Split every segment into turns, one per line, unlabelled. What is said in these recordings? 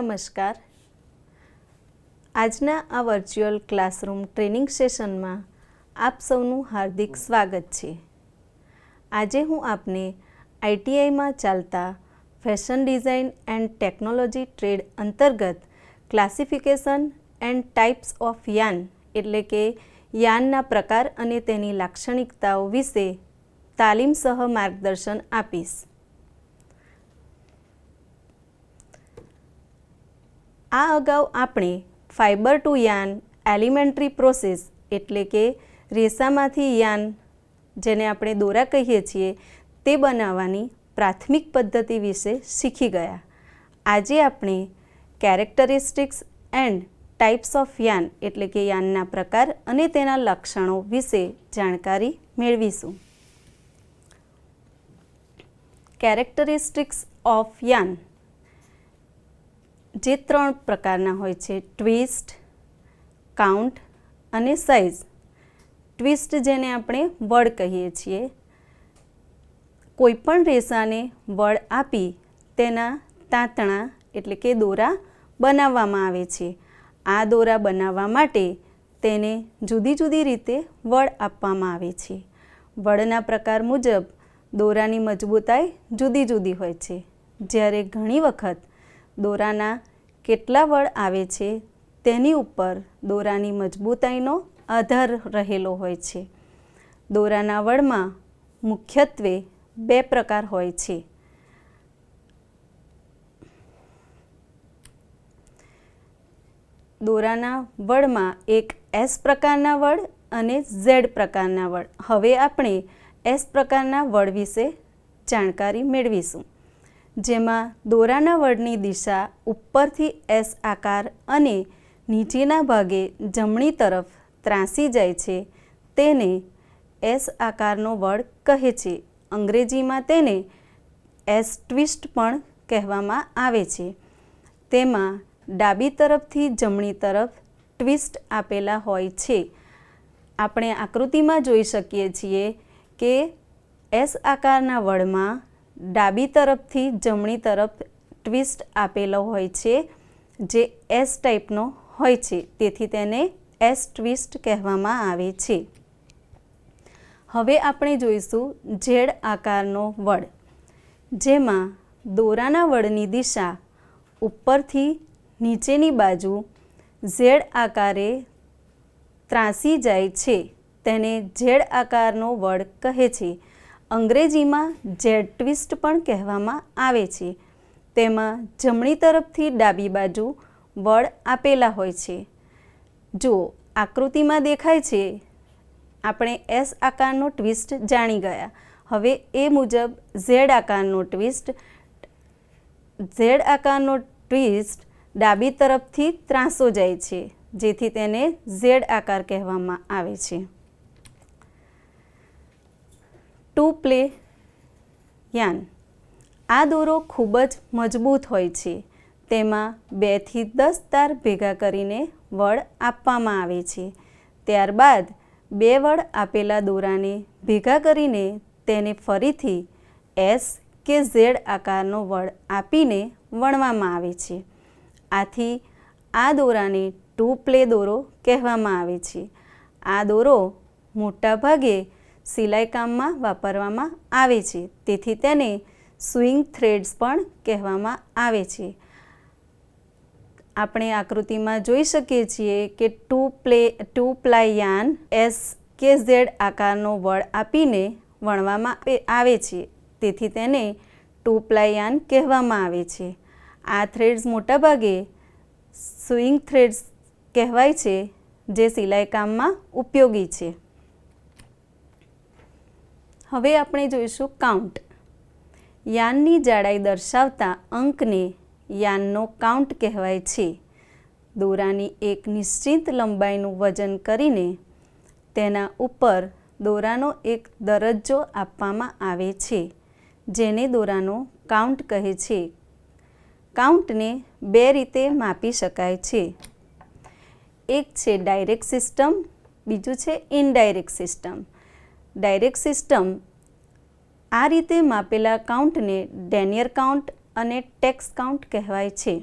નમસ્કાર. આજના આ વર્ચ્યુઅલ ક્લાસરૂમ ટ્રેનિંગ સેશનમાં આપ સૌનું હાર્દિક સ્વાગત છે. આજે હું આપને આઈટીઆઈમાં ચાલતા fashion design and technology trade અંતર્ગત classification and types of yarn એટલે કે યાર્નના પ્રકાર અને તેની લાક્ષણિકતાઓ વિશે તાલીમ સહ માર્ગદર્શન આપીશ. આ અગાઉ આપણે fibre to yarn elementary process એટલે કે રેસામાંથી યાર્ન જેને આપણે દોરા કહીએ છીએ તે બનાવવાની પ્રાથમિક પદ્ધતિ વિશે શીખી ગયા. આજે આપણે characteristics and types of yarn એટલે કે યાર્નના પ્રકાર અને તેના લક્ષણો વિશે જાણકારી મેળવીશું. કેરેક્ટરિસ્ટિક્સ ઓફ યાર્ન જે 3 પ્રકારના હોય છે: ટ્વિસ્ટ, કાઉન્ટ અને સાઇઝ. ટ્વિસ્ટ જેને આપણે વળ કહીએ છીએ, કોઈપણ રેસાને વળ આપી તેના તાંતણા એટલે કે દોરા બનાવવામાં આવે છે. આ દોરા બનાવવા માટે તેને જુદી જુદી રીતે વળ આપવામાં આવે છે. વળના પ્રકાર મુજબ દોરાની મજબૂતાઈ જુદી જુદી હોય છે. જ્યારે ઘણી વખત દોરાના કેટલા વળ આવે છે તેની ઉપર દોરાની મજબૂતાઈનો આધાર રહેલો હોય છે. દોરાના વળમાં મુખ્યત્વે 2 પ્રકાર હોય છે. દોરાના વળમાં એક એસ પ્રકારના વળ અને ઝેડ પ્રકારના વળ. હવે આપણે એસ પ્રકારના વળ વિશે જાણકારી મેળવીશું, જેમાં દોરાના વળની દિશા ઉપરથી એસ આકાર અને નીચેના ભાગે જમણી તરફ ત્રાંસી જાય છે તેને એસ આકારનો વળ કહે છે. અંગ્રેજીમાં તેને એસ ટ્વિસ્ટ પણ કહેવામાં આવે છે. તેમાં ડાબી તરફથી જમણી તરફ ટ્વિસ્ટ આપેલા હોય છે. આપણે આકૃતિમાં જોઈ શકીએ છીએ કે એસ આકારના વળમાં ડાબી તરફથી જમણી તરફ ટ્વિસ્ટ આપેલો હોય છે જે એસ ટાઈપનો હોય છે. તેથી તેને એસ ટ્વિસ્ટ કહેવામાં આવે છે. હવે આપણે જોઈશું ઝેડ આકારનો વળ, જેમાં દોરાના વળની દિશા ઉપરથી નીચેની બાજુ ઝેડ આકારે ત્રાંસી જાય છે તેને ઝેડ આકારનો વળ કહે છે. અંગ્રેજીમાં ઝેડ ટ્વિસ્ટ પણ કહેવામાં આવે છે. તેમાં જમણી તરફથી ડાબી બાજુ વળ આપેલા હોય છે. જો આકૃતિમાં દેખાય છે, આપણે એસ આકારનો ટ્વિસ્ટ જાણી ગયા. હવે એ મુજબ ઝેડ આકારનો ટ્વિસ્ટ. ઝેડ આકારનો ટ્વિસ્ટ ડાબી તરફથી ત્રાંસો જાય છે, જેથી તેને ઝેડ આકાર કહેવામાં આવે છે. To play yarn. આ દોરો ખૂબ જ મજબૂત હોય છે. તેમાં 2 થી 10 તાર ભેગા કરીને વળ આપવામાં આવે છે. ત્યારબાદ 2 વળ આપેલા દોરાને ભેગા કરીને તેને ફરીથી એસ કે ઝેડ આકારનો વળ આપીને વણવામાં આવે છે. આથી આ દોરાને 2 પ્લે દોરો કહેવામાં આવે છે. આ દોરો મોટા ભાગે સિલાઈકામમાં વાપરવામાં આવે છે. તેથી તેને સ્વિંગ થ્રેડ્સ પણ કહેવામાં આવે છે. આપણે આકૃતિમાં જોઈ શકીએ છીએ કે ટુ પ્લાય યાર્ન એસ કે ઝેડ આકારનો વળ આપીને વણવામાં આવે છે. તેથી તેને 2 પ્લાય યાર્ન કહેવામાં આવે છે. આ થ્રેડ્સ મોટાભાગે સ્વિંગ થ્રેડ્સ કહેવાય છે, જે સિલાઈકામમાં ઉપયોગી છે. હવે આપણે જોઈશું કાઉન્ટ. યાર્નની જાડાઈ દર્શાવતા અંકને યાર્નનો કાઉન્ટ કહેવાય છે. દોરાની એક નિશ્ચિત લંબાઈનું વજન કરીને તેના ઉપર દોરાનો એક દરજ્જો આપવામાં આવે છે, જેને દોરાનો કાઉન્ટ કહે છે. કાઉન્ટને 2 રીતે માપી શકાય છે. એક છે ડાયરેક્ટ સિસ્ટમ, બીજું છે ઇનડાયરેક્ટ સિસ્ટમ. ડાયરેક્ટ સિસ્ટમ આ રીતે માપેલા કાઉન્ટને ડેનિયર કાઉન્ટ અને ટેક્સ કાઉન્ટ કહેવાય છે.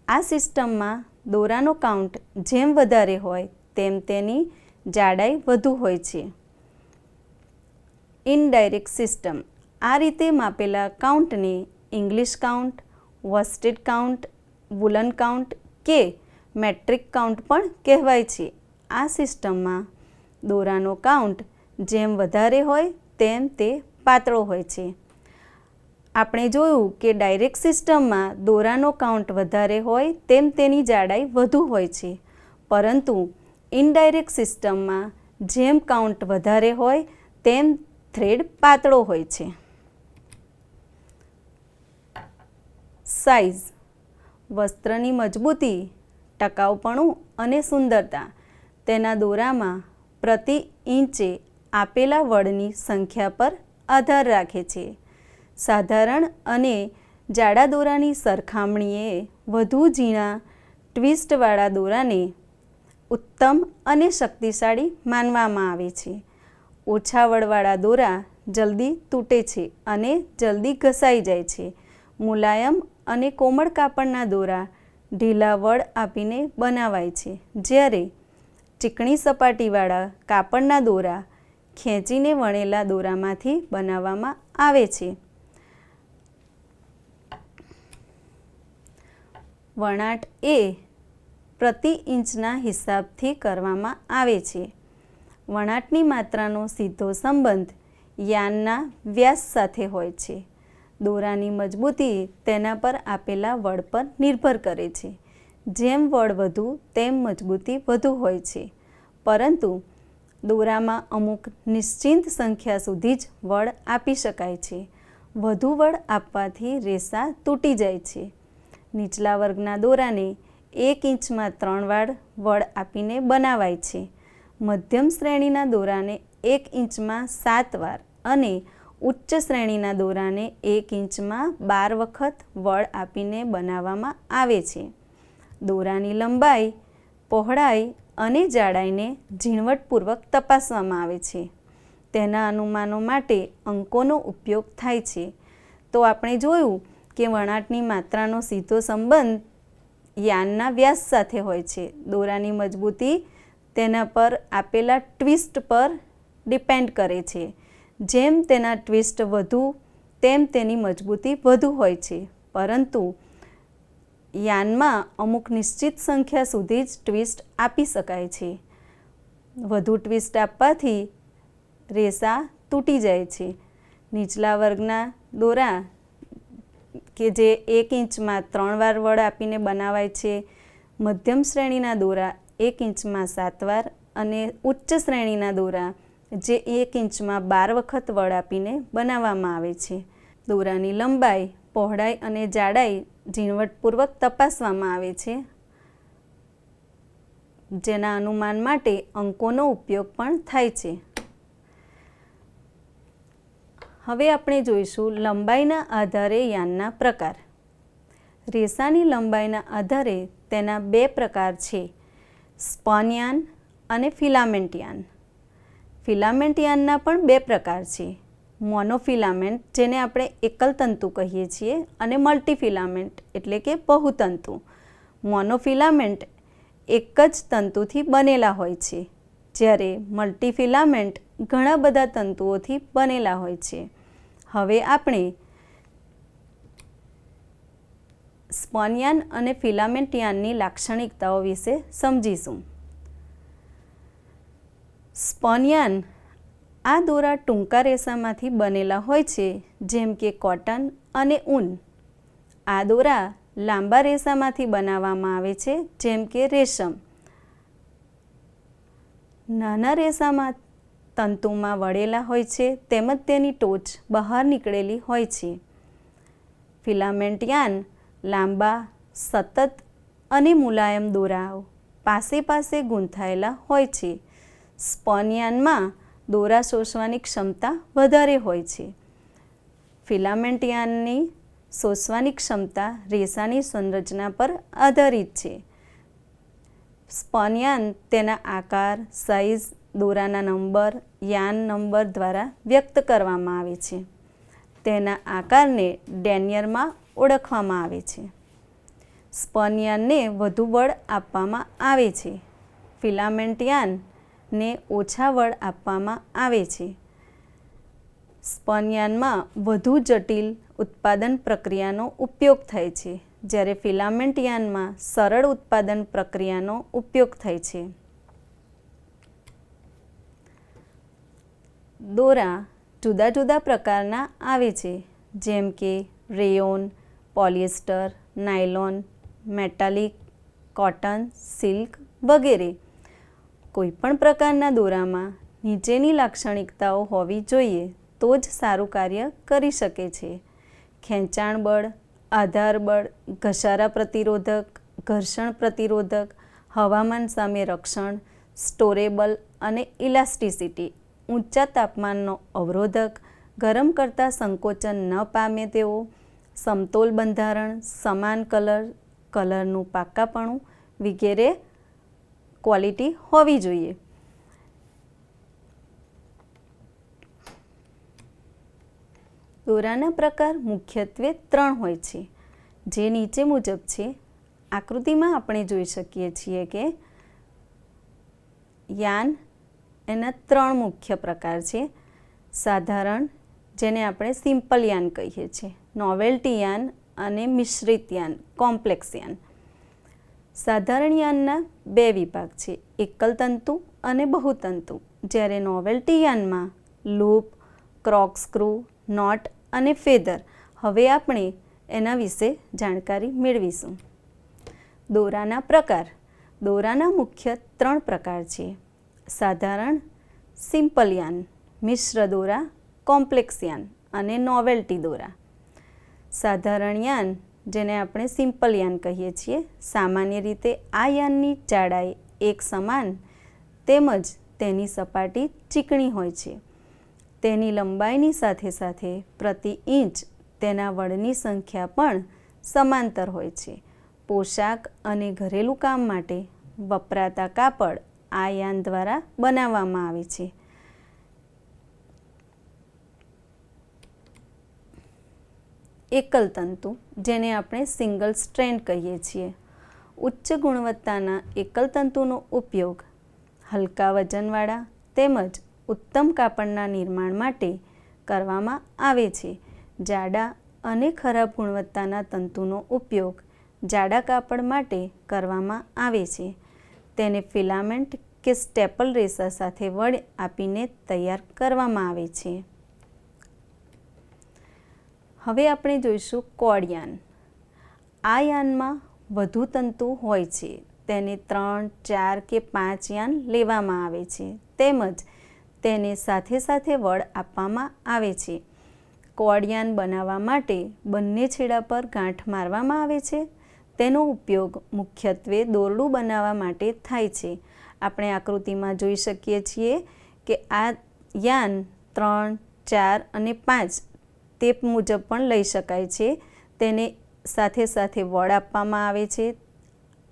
આ સિસ્ટમમાં દોરાનો કાઉન્ટ જેમ વધારે હોય તેમ તેની જાડાઈ વધુ હોય છે. Indirect system. આ રીતે માપેલા કાઉન્ટને English count, worsted count, woollen count કે મેટ્રિક કાઉન્ટ પણ કહેવાય છે. આ સિસ્ટમમાં દોરાનો કાઉન્ટ જેમ વધારે હોય તેમ તે પાતળો હોય છે. આપણે જોયું કે ડાયરેક્ટ સિસ્ટમમાં દોરાનો કાઉન્ટ વધારે હોય તેમ તેની જાડાઈ વધુ હોય છે, પરંતુ ઇનડાયરેક્ટ સિસ્ટમમાં જેમ કાઉન્ટ વધારે હોય તેમ થ્રેડ પાતળો હોય છે. સાઇઝ. વસ્ત્રની મજબૂતી, ટકાઉપણું અને સુંદરતા તેના દોરામાં પ્રતિ ઇંચે આપેલા વળની સંખ્યા પર આધાર રાખે છે. સાધારણ અને જાડા દોરાની સરખામણીએ વધુ ઝીણા ટ્વિસ્ટવાળા દોરાને ઉત્તમ અને શક્તિશાળી માનવામાં આવે છે. ઓછા વળવાળા દોરા જલ્દી તૂટે છે અને જલ્દી ઘસાઈ જાય છે. મુલાયમ અને કોમળ કાપડના દોરા ઢીલા વળ આપીને બનાવાય છે, જ્યારે ચીકણી સપાટીવાળા કાપડના દોરા ખેંચીને વણેલા દોરામાંથી બનાવવામાં આવે છે. વણાટ એ પ્રતિ ઇંચના હિસાબથી કરવામાં આવે છે. વણાટની માત્રાનો સીધો સંબંધ યાનના વ્યાસ સાથે હોય છે. દોરાની મજબૂતી તેના પર આપેલા વળ પર નિર્ભર કરે છે. જેમ વળ વધુ તેમ મજબૂતી વધુ હોય છે, પરંતુ દોરામાં અમુક નિશ્ચિત સંખ્યા સુધી જ વળ આપી શકાય છે. વધુ વળ આપવાથી રેસા તૂટી જાય છે. નીચલા વર્ગના દોરાને 1 ઇંચમાં 3 વાર વળ આપીને બનાવાય છે. મધ્યમ શ્રેણીના દોરાને 1 ઇંચમાં 7 વાર અને ઉચ્ચ શ્રેણીના દોરાને 1 ઇંચમાં 12 વખત વળ આપીને બનાવવામાં આવે છે. દોરાની લંબાઈ, પહોળાઈ અને જાડાઈને ઝીણવટપૂર્વક તપાસવામાં આવે છે. તેના અનુમાનો માટે અંકોનો ઉપયોગ થાય છે. તો આપણે જોયું કે વણાટની માત્રાનો સીધો સંબંધ યાનના વ્યાસ સાથે હોય છે. દોરાની મજબૂતી તેના પર આપેલા ટ્વિસ્ટ પર ડિપેન્ડ કરે છે. જેમ તેના ટ્વિસ્ટ વધુ તેમ તેની મજબૂતી વધુ હોય છે, પરંતુ યાનમાં અમુક નિશ્ચિત સંખ્યા સુધી જ ટ્વિસ્ટ આપી શકાય છે. વધુ ટ્વિસ્ટ આપવાથી રેસા તૂટી જાય છે. નીચલા વર્ગના દોરા કે જે 1 ઇંચમાં 3 વાર વળ આપીને બનાવાય છે, મધ્યમ શ્રેણીના દોરા 1 ઇંચમાં 7 વાર અને ઉચ્ચ શ્રેણીના દોરા જે 1 ઇંચમાં 12 વખત વળ આપીને બનાવવામાં આવે છે. દોરાની લંબાઈ, પહોળાઈ અને જાડાઈ ઝીણવટપૂર્વક તપાસવામાં આવે છે, જેના અનુમાન માટે અંકોનો ઉપયોગ પણ થાય છે. હવે આપણે જોઈશું લંબાઈના આધારે યાનના પ્રકાર. રેસાની લંબાઈના આધારે તેના 2 પ્રકાર છે, સ્પન યાન અને ફિલામેન્ટ યાન. ફિલામેન્ટ યાનના પણ 2 પ્રકાર છે, મોનોફિલામેન્ટ જેને આપણે એકલ તંતુ કહીએ છીએ અને મલ્ટીફિલામેન્ટ એટલે કે બહુતંતુ. મોનોફિલામેન્ટ એક જ તંતુથી બનેલા હોય છે, જ્યારે મલ્ટીફિલામેન્ટ ઘણા બધા તંતુઓથી બનેલા હોય છે. હવે આપણે સ્પન યાન અને ફિલામેન્ટ યાનની લાક્ષણિકતાઓ વિશે સમજીશું. સ્પન યાન આ દોરા ટૂંકા રેસામાંથી બનેલા હોય છે, જેમ કે કોટન અને ઊન. આ દોરા લાંબા રેસામાંથી બનાવવામાં આવે છે, જેમ કે રેશમ. નાના રેસામાં તંતુમાં વળેલા હોય છે, તેમજ તેની ટોચ બહાર નીકળેલી હોય છે. ફિલામેન્ટ યાન લાંબા, સતત અને મુલાયમ દોરાઓ પાસે પાસે ગૂંથાયેલા હોય છે. સ્પન યાનમાં દોરા શોષવાની ક્ષમતા વધારે હોય છે. ફિલામેન્ટ યાનની શોષવાની ક્ષમતા રેસાની સંરચના પર આધારિત છે. સ્પન યાન તેના આકાર, સાઇઝ, દોરાના નંબર, યાન નંબર દ્વારા વ્યક્ત કરવામાં આવે છે. તેના આકારને ડેનિયરમાં ઓળખવામાં આવે છે. સ્પન યાનને વધુ બળ આપવામાં આવે છે, ફિલામેન્ટ યાનને ઓછા બળ આપવામાં આવે છે. સ્પન યાનમાં વધુ જટિલ ઉત્પાદન પ્રક્રિયાનો ઉપયોગ થાય છે, જ્યારે ફિલામેન્ટ યાનમાં સરળ ઉત્પાદન પ્રક્રિયાનો ઉપયોગ થાય છે. દોરા જુદા જુદા પ્રકારના આવે છે, જેમ કે rayon, polyester, nylon, metallic, cotton, silk વગેરે. કોઈપણ પ્રકારના દોરામાં નીચેની લાક્ષણિકતાઓ હોવી જોઈએ તો જ સારું કાર્ય કરી શકે છે: ખેંચાણ બળ, આધાર બળ, ઘસારા પ્રતિરોધક, ઘર્ષણ પ્રતિરોધક, હવામાન સામે રક્ષણ, સ્ટોરેબલ અને ઇલાસ્ટિસિટી, ઊંચા તાપમાનનો અવરોધક, ગરમ કરતાં સંકોચન ન પામે તેવો, સમતોલ બંધારણ, સમાન કલરનું પાક્કાપણું વગેરે ક્વોલિટી હોવી જોઈએ. દોરાના પ્રકાર મુખ્યત્વે 3 હોય છે, જે નીચે મુજબ છે. આકૃતિમાં આપણે જોઈ શકીએ છીએ કે યાન એના 3 મુખ્ય પ્રકાર છે. સાધારણ, જેને આપણે સિમ્પલ યાન કહીએ છીએ, નોવેલ્ટી યાન અને મિશ્રિત યાન, કોમ્પ્લેક્સ યાન. સાધારણ યાનના 2 વિભાગ છે, એકલ તંતુ અને બહુતંતુ, જ્યારે નોવેલ્ટી યાનમાં લૂપ, કોર્કસ્ક્રૂ, નોટ અને ફેદર. હવે આપણે એના વિશે જાણકારી મેળવીશું. દોરાના પ્રકાર. દોરાના મુખ્ય 3 પ્રકાર છે: સાધારણ, સિમ્પલ યાન, મિશ્ર દોરા, કોમ્પ્લેક્સ યાન અને નોવેલ્ટી દોરા. સાધારણ યાન, જેને આપણે સિમ્પલ યાન કહીએ છીએ, સામાન્ય રીતે આ યાનની જાડાઈ એક સમાન તેમજ તેની સપાટી ચીકણી હોય છે. તેની લંબાઈની સાથે સાથે પ્રતિ ઇંચ તેના વળની સંખ્યા પણ સમાંતર હોય છે. પોશાક અને ઘરેલું કામ માટે વપરાતા કાપડ આ યાન દ્વારા બનાવવામાં આવે છે. એકલ તંતુ, જેને આપણે સિંગલ સ્ટ્રેન્ડ કહીએ છીએ. ઉચ્ચ ગુણવત્તાના એકલ તંતુનો ઉપયોગ હલકા વજનવાળા તેમજ ઉત્તમ કાપડના નિર્માણ માટે કરવામાં આવે છે. જાડા અને ખરાબ ગુણવત્તાના તંતુનો ઉપયોગ જાડા કાપડ માટે કરવામાં આવે છે. તેને ફિલામેન્ટ કે સ્ટેપલ રેસા સાથે વળ આપીને તૈયાર કરવામાં આવે છે. હવે આપણે જોઈશું કોર્ડ યાન. આ યાનમાં વધુ તંતુ હોય છે. તેને 3, 4 કે 5 યાન લેવામાં આવે છે તેમજ તેને સાથે સાથે વળ આપવામાં આવે છે. કોર્ડ યાન બનાવવા માટે બંને છેડા પર ગાંઠ મારવામાં આવે છે. તેનો ઉપયોગ મુખ્યત્વે દોરડું બનાવવા માટે થાય છે. આપણે આકૃતિમાં જોઈ શકીએ છીએ કે આ યાન 3, 4 અને 5 તે મુજબ પણ લઈ શકાય છે. તેને સાથે સાથે વળ આપવામાં આવે છે.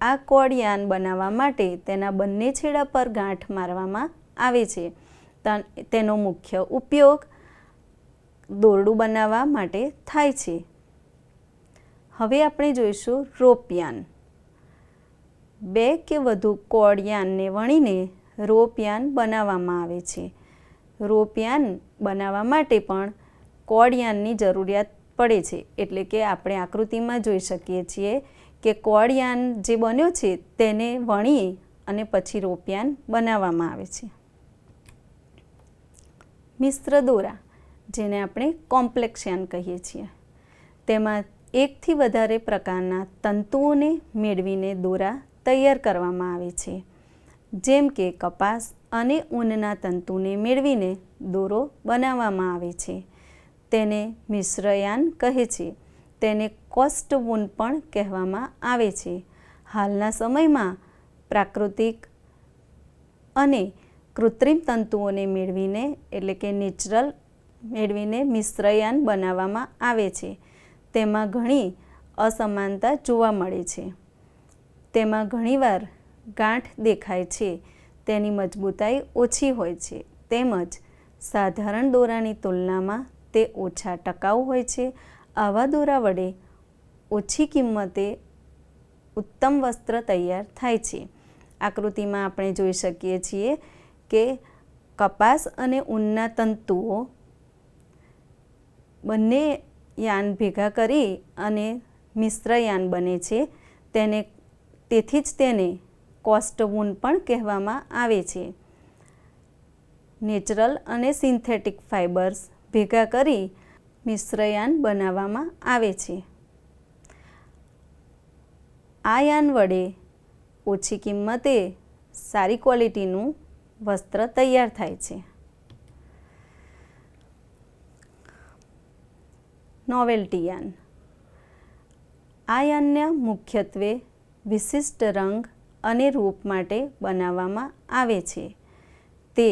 આ કોર્ડ યાન બનાવવા માટે તેના બંને છેડા પર ગાંઠ મારવામાં આવે છે. તેનો મુખ્ય ઉપયોગ દોરડું બનાવવા માટે થાય છે. હવે આપણે જોઈશું રોપ યાન. 2 કે વધુ કોર્ડ યાનને વણીને રોપ યાન બનાવવામાં આવે છે. રોપ યાન બનાવવા માટે પણ કોર્ડ યાનની જરૂરિયાત પડે છે. એટલે કે આપણે આકૃતિમાં જોઈ શકીએ છીએ કે કોર્ડ યાન જે બન્યો છે તેને વણી અને પછી રોપ યાન બનાવવામાં આવે છે. મિશ્ર દોરા, જેને આપણે કોમ્પ્લેક્સ યાન કહીએ છીએ, તેમાં 1 થી વધારે પ્રકારના તંતુઓને મેળવીને દોરા તૈયાર કરવામાં આવે છે. જેમ કે કપાસ અને ઊનના તંતુને મેળવીને દોરો બનાવવામાં આવે છે. તેને મિશ્રયાન કહે છે. તેને કોસ્ટ વૂન પણ કહેવામાં આવે છે. હાલના સમયમાં પ્રાકૃતિક અને કૃત્રિમ તંતુઓને મેળવીને એટલે કે નેચરલ મેળવીને મિશ્રયાન બનાવવામાં આવે છે. તેમાં ઘણી અસમાનતા જોવા મળે છે. તેમાં ઘણીવાર ગાંઠ દેખાય છે. તેની મજબૂતાઈ ઓછી હોય છે તેમજ સાધારણ દોરાની તુલનામાં તે ઓછા ટકાઉ હોય છે. આવા દોરા વડે ઓછી કિંમતે ઉત્તમ વસ્ત્ર તૈયાર થાય છે. આકૃતિમાં આપણે જોઈ શકીએ છીએ કે કપાસ અને ઊનના તંતુઓ બંને યાન ભેગા કરી અને મિશ્ર યાન બને છે. તેથી જ તેને કોસ્ટ વૂન પણ કહેવામાં આવે છે. નેચરલ અને સિન્થેટિક ફાઇબર્સ ભેગા કરી મિશ્રયાન બનાવવામાં આવે છે. આ યાન વડે ઓછી કિંમતે સારી ક્વોલિટીનું વસ્ત્ર તૈયાર થાય છે. Novelty yarn. આ યાનને મુખ્યત્વે વિશિષ્ટ રંગ અને રૂપ માટે બનાવવામાં આવે છે. તે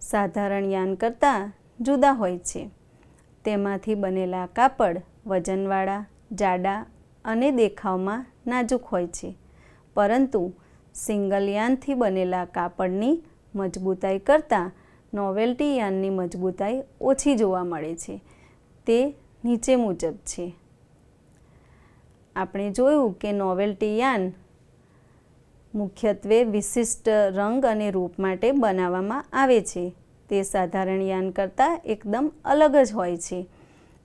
સાધારણ યાન કરતાં જુદા હોય છે. તેમાંથી બનેલા કાપડ વજનવાળા, જાડા અને દેખાવમાં નાજુક હોય છે, પરંતુ સિંગલ યાનથી બનેલા કાપડની મજબૂતાઈ કરતાં નોવેલ્ટી યાનની મજબૂતાઈ ઓછી જોવા મળે છે. તે નીચે મુજબ છે. આપણે જોયું કે નોવેલ્ટી યાન મુખ્યત્વે વિશિષ્ટ રંગ અને રૂપ માટે બનાવવામાં આવે છે. તે સાધારણ યાન કરતાં એકદમ અલગ જ હોય છે.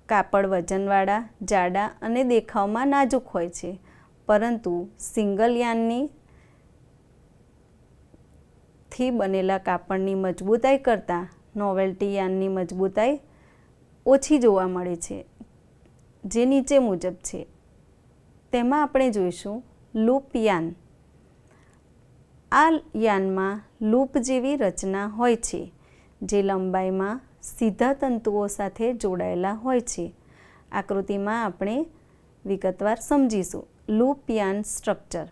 કાપડ વજનવાળા, જાડા અને દેખાવમાં નાજુક હોય છે, પરંતુ સિંગલ યાનથી બનેલા કાપડની મજબૂતાઈ કરતાં નોવેલ્ટી યાનની મજબૂતાઈ ઓછી જોવા મળે છે, જે નીચે મુજબ છે. તેમાં આપણે જોઈશું લૂપ યાન. આ યાનમાં લૂપ જેવી રચના હોય છે, જે લંબાઈમાં સીધા તંતુઓ સાથે જોડાયેલા હોય છે. આકૃતિમાં આપણે વિગતવાર સમજીશું. Loop yarn structure.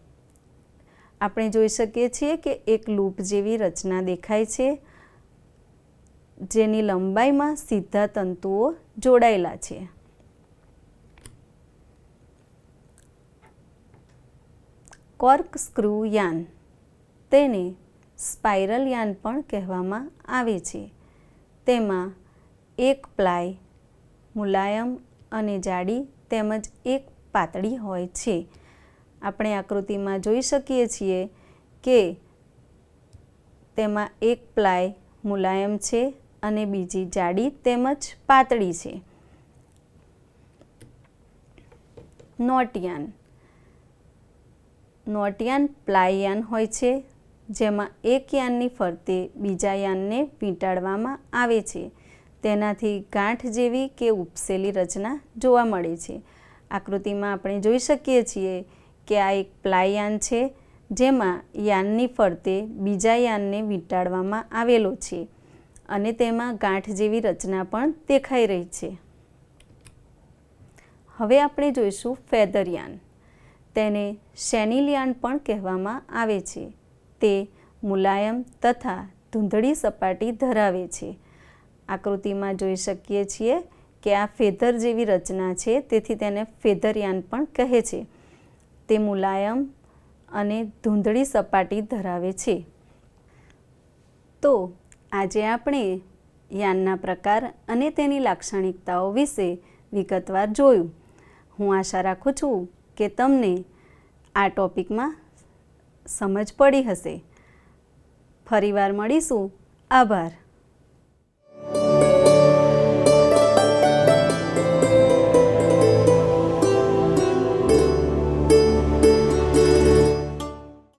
આપણે જોઈ શકીએ છીએ કે એક લૂપ જેવી રચના દેખાય છે, જેની લંબાઈમાં સીધા તંતુઓ જોડાયેલા છે. કોર્કસ્ક્રૂ યાન. તેને સ્પાઇરલ યાન પણ કહેવામાં આવે છે. તેમાં એક પ્લાય મુલાયમ અને જાડી તેમજ એક પાતળી હોય છે. આપણે આકૃતિમાં જોઈ શકીએ છીએ કે તેમાં એક પ્લાય મુલાયમ છે અને બીજી જાડી તેમજ પાતળી છે. Knot yarn. Knot yarn ply yarn હોય છે, જેમાં એક યાનની ફરતે બીજા યાનને વીંટાળવામાં આવે છે. તેનાથી ગાંઠ જેવી કે ઉપસેલી રચના જોવા મળે છે. આકૃતિમાં આપણે જોઈ શકીએ છીએ કે આ એક પ્લાય યાન છે, જેમાં યાનની ફરતે બીજા યાનને વીંટાળવામાં આવેલો છે અને તેમાં ગાંઠ જેવી રચના પણ દેખાઈ રહી છે. હવે આપણે જોઈશું ફેધર યાન. તેને શેનિલ યાન પણ કહેવામાં આવે છે. તે મુલાયમ તથા ધૂંધળી સપાટી ધરાવે છે. આકૃતિમાં જોઈ શકીએ છીએ કે આ ફેધર જેવી રચના છે, તેથી તેને ફેધર યાન પણ કહે છે. તે મુલાયમ અને ધૂંધળી સપાટી ધરાવે છે. તો આજે આપણે યાનના પ્રકાર અને તેની લાક્ષણિકતાઓ વિશે વિગતવાર જોયું. હું આશા રાખું છું કે તમને આ ટૉપિકમાં સમજ પડી હશે. ફરીવાર મળીશું. આભાર.